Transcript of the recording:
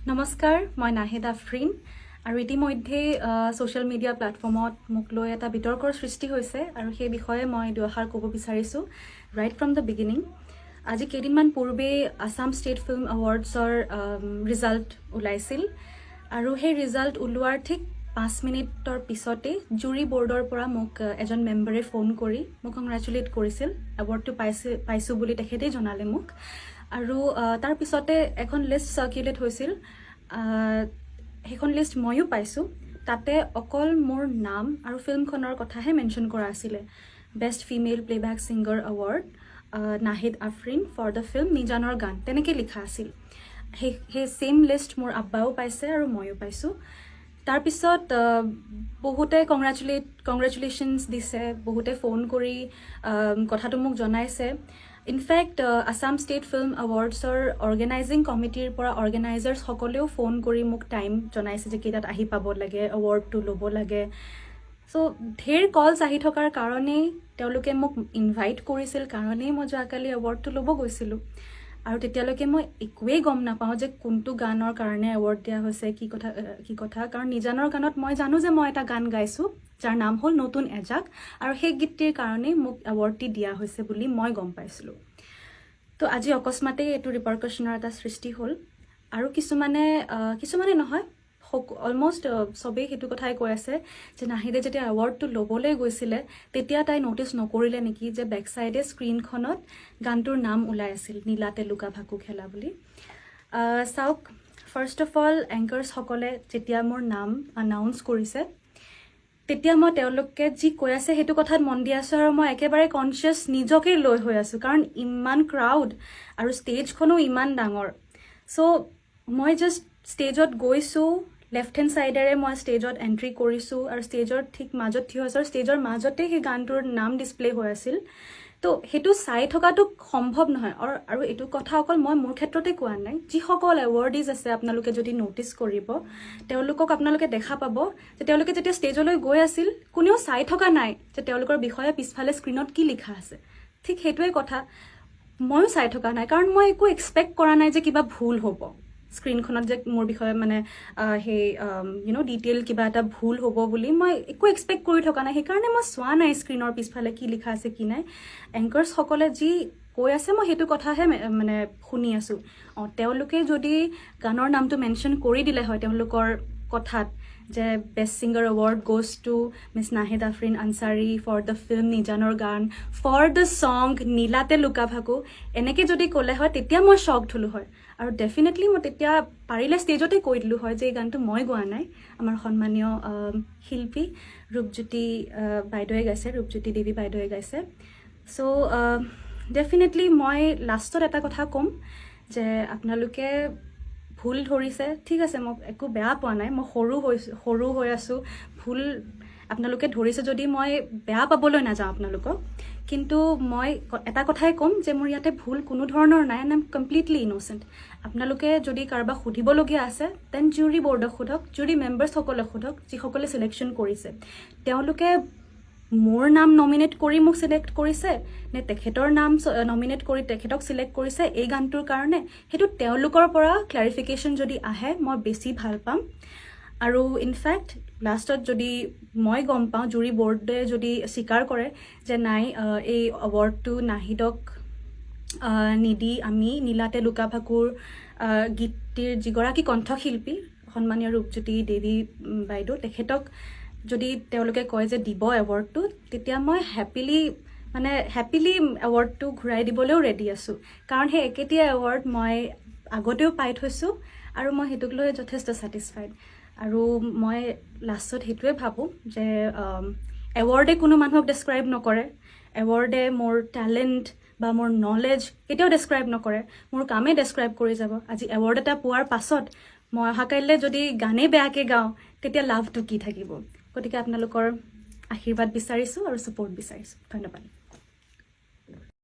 নমস্কাৰ, মই নাহিদ আফৰিন আৰু ইতিমধ্যে সোশ্যাল মিডিয়া প্লেটফৰ্মত মোক লৈ এটা বিতৰ্কৰ সৃষ্টি হৈছে আৰু সেই বিষয়ে মই দুআষাৰ ক'ব বিচাৰিছোঁ ৰাইট ফ্ৰম দ্য বিগিনিং। আজি কেইদিনমান পূৰ্বে আসাম ষ্টেট ফিল্ম এৱাৰ্ডছৰ ৰিজাল্ট ওলাইছিল আৰু সেই ৰিজাল্ট ওলোৱাৰ ঠিক 5 মিনিটৰ পিছতে জুৰি বৰ্ডৰ পৰা মোক এজন মেম্বাৰে ফোন কৰি মোক কংগ্ৰেচুলেট কৰিছিল। এৱাৰ্ডটো পাইছোঁ বুলি তেখেতেই জনালে মোক আৰু তাৰ পিছতে এখন লিষ্ট সাৰ্কুলেট হৈছিল। সেইখন লিষ্ট ময়ো পাইছোঁ। তাতে অকল মোৰ নাম আৰু ফিল্মখনৰ কথাহে মেনশ্যন কৰা আছিলে। Best female playback singer award Nahid Afrin for the film নিজানৰ গান তেনেকৈ লিখা আছিল। সেই ছেইম লিষ্ট মোৰ আব্বাও পাইছে আৰু ময়ো পাইছোঁ। তাৰপিছত বহুতে কংগ্ৰেচুলেশ্যনছ দিছে, বহুতে ফোন কৰি কথাটো মোক জনাইছে। ইনফেক্ট আসাম ষ্টেট ফিল্ম এৱাৰ্ডছৰ অৰ্গেনাইজিং কমিটিৰ পৰা অৰ্গেনাইজাৰ্ছসকলেও ফোন কৰি মোক টাইম জনাইছে যে কেইটাত আহি পাব লাগে, এৱাৰ্ডটো ল'ব লাগে। চ' ঢেৰ কলছ আহি থকাৰ কাৰণেই তেওঁলোকে মোক ইনভাইট কৰিছিল কাৰণেই মই যোৱাকালি এৱাৰ্ডটো ল'ব গৈছিলোঁ। আৰু তেতিয়ালৈকে মই একোৱেই গম নাপাওঁ যে কোনটো গানৰ কাৰণে এৱাৰ্ড দিয়া হৈছে, কি কথা। কাৰণ নিজানৰ গানত মই জানো যে মই এটা গান গাইছোঁ যাৰ নাম হ'ল নতুন এজাক, আৰু সেই গীতটিৰ কাৰণেই মোক এৱাৰ্ডটি দিয়া হৈছে বুলি মই গম পাইছিলোঁ। তো আজি অকস্মাতেই এইটো ৰিপাৰকাশ্যনৰ এটা সৃষ্টি হ'ল আৰু কিছুমানে নহয়, অলমষ্ট চবেই সেইটো কথাই কৈ আছে যে নাহিদে যেতিয়া এৱাৰ্ডটো ল'বলৈ গৈছিলে তেতিয়া তাই ন'টিচ নকৰিলে নেকি যে বেক চাইডে স্ক্ৰীণখনত গানটোৰ নাম ওলাই আছিল, নীলাতে লুকা ভাকু খেলা বুলি। চাওক, ফাৰ্ষ্ট অফ অল এংকাৰ্ছসকলে যেতিয়া মোৰ নাম আনাউন্স কৰিছে তেতিয়া মই তেওঁলোকে যি কৈ আছে সেইটো কথাত মন দি আছোঁ আৰু মই একেবাৰে কনচিয়াছ নিজকে লৈ হৈ আছোঁ, কাৰণ ইমান ক্ৰাউড আৰু ষ্টেজখনো ইমান ডাঙৰ। চ' মই জাষ্ট ষ্টেজত গৈছোঁ, লেফ্ট হেণ্ড ছাইডেৰে মই ষ্টেজত এণ্ট্ৰি কৰিছোঁ আৰু ষ্টেজৰ ঠিক মাজত থিয় আছোঁ আৰু ষ্টেজৰ মাজতে সেই গানটোৰ নাম ডিছপ্লে হৈ আছিল। তো সেইটো চাই থকাটো সম্ভৱ নহয়। আৰু এইটো কথা অকল মই মোৰ ক্ষেত্ৰতে কোৱা নাই, যিসকল এৱাৰ্ডিজ আছে আপোনালোকে যদি ন'টিচ কৰিব তেওঁলোকক আপোনালোকে দেখা পাব যে তেওঁলোকে যেতিয়া ষ্টেজলৈ গৈ আছিল কোনেও চাই থকা নাই যে তেওঁলোকৰ বিষয়ে পিছফালে স্ক্ৰীণত কি লিখা আছে। ঠিক সেইটোৱে কথা, ময়ো চাই থকা নাই কাৰণ মই একো এক্সপেক্ট কৰা নাই যে কিবা ভুল হ'ব স্ক্ৰীণখনত, যে মোৰ বিষয়ে মানে সেই ডিটেইল কিবা এটা ভুল হ'ব বুলি মই একো এক্সপেক্ট কৰি থকা নাই। সেইকাৰণে মই চোৱা নাই স্ক্ৰীণৰ পিছফালে কি লিখা আছে কি নাই। এংকাৰ্ছসকলে যি কৈ আছে মই সেইটো কথাহে মানে শুনি আছোঁ। তেওঁলোকে যদি গানৰ নামটো মেনশ্যন কৰি দিলে হয় তেওঁলোকৰ কথাত যে best singer award goes to miss Nahid Afrin Ansari for the film নিজানৰ গান ফৰ দ্য ছং নীলাতে লুকা ভাকু, এনেকৈ যদি ক'লে হয় তেতিয়া মই শ্বকড হ'লোঁ হয়। আৰু ডেফিনেটলি মই তেতিয়া পাৰিলে ষ্টেজতে কৈ দিলোঁ হয় যে এই গানটো মই গোৱা নাই, আমাৰ সন্মানীয় শিল্পী ৰূপজ্যোতি বাইদেৱে গাইছে, ৰূপজ্যোতি দেৱী বাইদেৱে গাইছে। চ' ডেফিনেটলি মই লাষ্টত এটা কথা ক'ম যে আপোনালোকে ভুল ধৰিছে, ঠিক আছে, মই একো বেয়া পোৱা নাই, মই সৰু হৈ আছোঁ, ভুল আপোনালোকে ধৰিছে যদি মই বেয়া পাবলৈ নাযাওঁ আপোনালোকক। কিন্তু মই এটা কথাই ক'ম যে মোৰ ইয়াতে ভুল কোনো ধৰণৰ নাই, and I am completely innocent. আপোনালোকে যদি কাৰোবাক সুধিবলগীয়া আছে দেন জুৰি বৰ্ডক সোধক, জুৰি মেম্বাৰ্ছসকলক সোধক যিসকলে চিলেকশ্যন কৰিছে। তেওঁলোকে মোৰ নাম নমিনেট কৰি মোক চিলেক্ট কৰিছে নে তেখেতৰ নাম নমিনেট কৰি তেখেতক চিলেক্ট কৰিছে এই গানটোৰ কাৰণে, সেইটো তেওঁলোকৰ পৰা ক্লেৰিফিকেশ্যন যদি আহে মই বেছি ভাল পাম। আৰু ইনফেক্ট লাষ্টত যদি মই গম পাওঁ, জুৰি বৰ্ডে যদি স্বীকাৰ কৰে যে নাই এই এৱাৰ্ডটো নাহিদক নিদি আমি নীলাতে লুকা ভাকুৰ গীতটিৰ যিগৰাকী কণ্ঠশিল্পী সন্মানীয় ৰূপজ্যোতি দেৱী বাইদেউ, তেখেতক যদি তেওঁলোকে কয় যে দিব এৱাৰ্ডটো, তেতিয়া মই হেপিলি এৱাৰ্ডটো ঘূৰাই দিবলৈও ৰেডি আছোঁ। কাৰণ সেই একেটিয়া এৱাৰ্ড মই আগতেও পাই থৈছোঁ আৰু মই সেইটোক লৈ যথেষ্ট ছেটিছফাইড। আৰু মই লাষ্টত সেইটোৱে ভাবোঁ যে এৱাৰ্ডে কোনো মানুহক ডেছক্ৰাইব নকৰে, এৱাৰ্ডে মোৰ টেলেণ্ট বা মোৰ নলেজ কেতিয়াও ডেছক্ৰাইব নকৰে, মোৰ কামেই ডেছক্ৰাইব কৰি যাব। আজি এৱাৰ্ড এটা পোৱাৰ পাছত মই অহাকাইলৈ যদি গানেই বেয়াকৈ গাওঁ তেতিয়া লাভটো কি থাকিব। গতিকে আপোনালোকৰ আশীৰ্বাদ বিচাৰিছোঁ আৰু ছাপোৰ্ট বিচাৰিছোঁ। ধন্যবাদ।